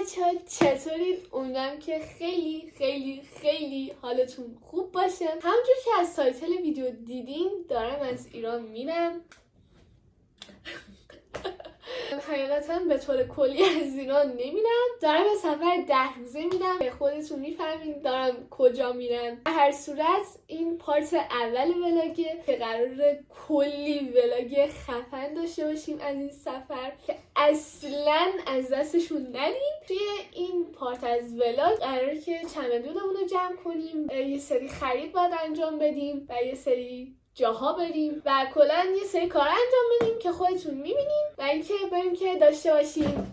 بچه‌ها چطورید؟ امیدوارم که خیلی خیلی خیلی حالتون خوب باشه. همونجور که از تایتل ویدیو دیدین دارم از ایران میرم. حقیقتا به طور کلی از ایران نمیرم، دارم به سفر 10 روزه میرم. به خودتون میفهمین دارم کجا میرم. هر صورت این پارت اول ولاگه که قراره کلی ولاگ خفن داشته باشیم از این سفر که اصلا از دستشون ندیم. توی این پارت از ولاگ قراره که چمدونمون رو جمع کنیم، یه سری خرید باید انجام بدیم و یه سری جاها بریم و کلا یه سری کار انجام بدیم که خودتون میبینین و اینکه بریم که داشته باشیم.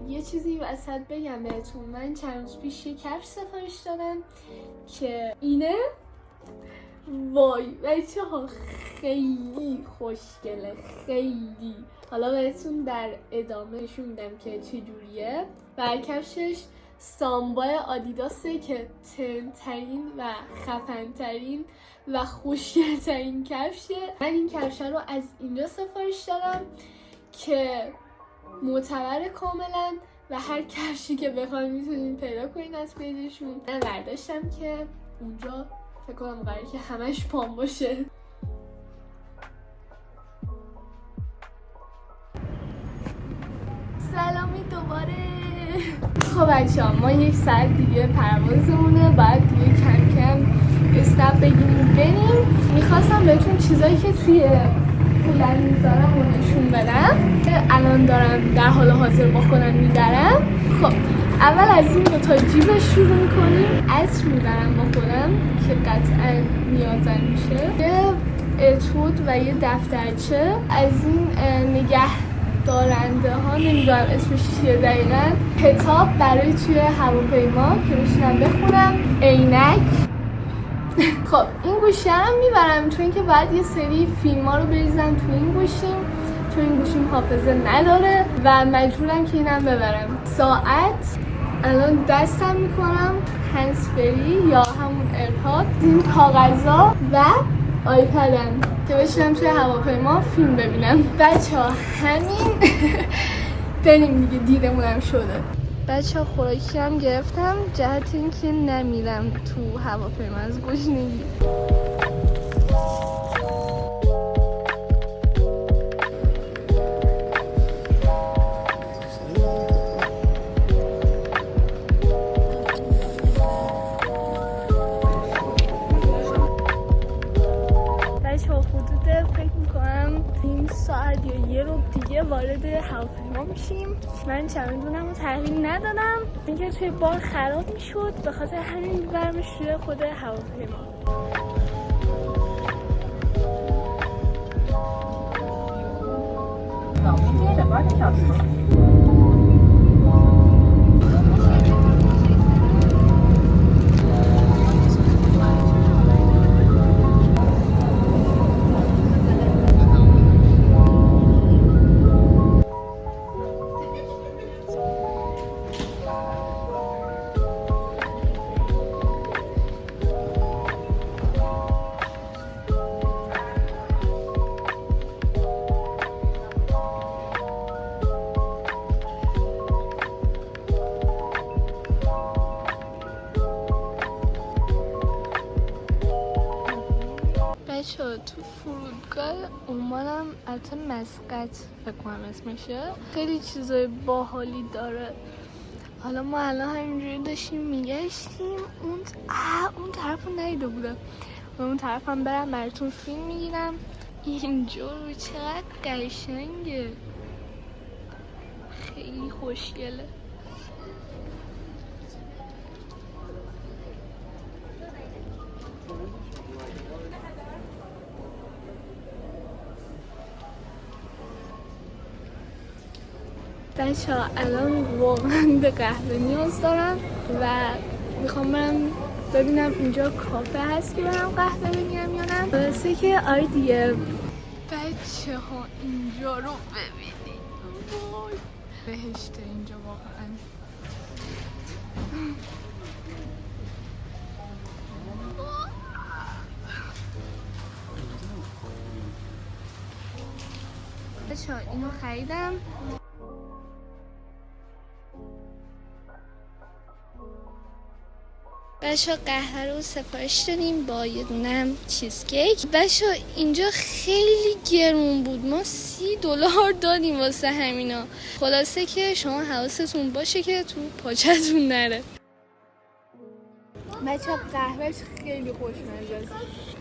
یه چیزی وسط بگم بهتون، من چند روز پیش یه کفش سفارش دادم که اینه. وای بچه ها خیلی خوشگله، خیلی. حالا بهتون در ادامه نشون میدم که چجوریه. و کفشش سامبای آدیداسه که ترین و خفن‌ترین و خوشگل‌ترین کفشه. من این کفش رو از اینجا سفارش دادم که معتبر کاملا و هر کفشی که بخواید میتونین پیدا کنین از پیجشون. من برداشتم که اونجا فکر کنم قراره که همش پام باشه. سلامی دوباره. خب بچه‌ها ما 1 ساعت دیگه پروازمونه، باید دیگه کم کم استاپ بگیریم بریم. میخواستم بهتون چیزایی که توی پولن میذارم رو نشون بدم که الان دارم در حال حاضر با خودم میبرم. خب اول از این 2 جیب شروع میکنیم. عطر میبرم با خودم که قطعا نیازم میشه، یه اتود و یه دفترچه از این نگه دارنده ها، نمیدونم اسمش چیه دقیقا، کتاب برای توی هواپیما که بشینم بخونم، عینک. خب این گوشی هم میبرم چون که باید یه سری فیلم ها رو بریزم تو این گوشیم، چون این گوشیم حافظه نداره و مجبورم که اینم ببرم. ساعت الان دستم میکنم، هندز فری یا همون ایرپاد، این کاغذا و آیپدم که بشینم توی هواپیما فیلم ببینم. بچه ها همین. بریم دیگه، دیرمونم شده. بچه ها خوراکی هم گرفتم جهت اینکه نمیرم تو هواپیما از گشنگی. بچه ها حدود فکر میکنم 1 ساعت یا 1 رو دیگه وارد هواپیما میشیم. من چمدونم رو تحویل ندادم، اینکه توی بار خراب میشد، به خاطر همین میبرمش توی خود هواپیما. تو فرودگاه عمانم البته مسقط فکر کنم اسمشه، خیلی چیزای باحالی داره. حالا ما الان همینجوری داشتیم میگشتیم اون طرف رو ندیده بودم، اون طرف هم برم براتون فیلم میگیرم. اینجا چقدر قشنگه، خیلی خوشگله. بچه ها الان واقعا به قهوه نیاز دارم و میخوام برم ببینم اینجا کافه هست که برم قهوه بگیرم یا نه. بسه که آره دیگه. بچه ها اینجا رو ببینید، وای بهشته اینجا واقعا. بچه ها اینو خریدم. بچه ها قهوه رو سفارش دادیم با یه دونم چیزکیک. بچه ها اینجا خیلی گرون بود، ما $30 دادیم واسه همینا. خلاصه که شما حواستون باشه که تو پاچتون نره. بچه ها قهوهش خیلی خوشمزه است.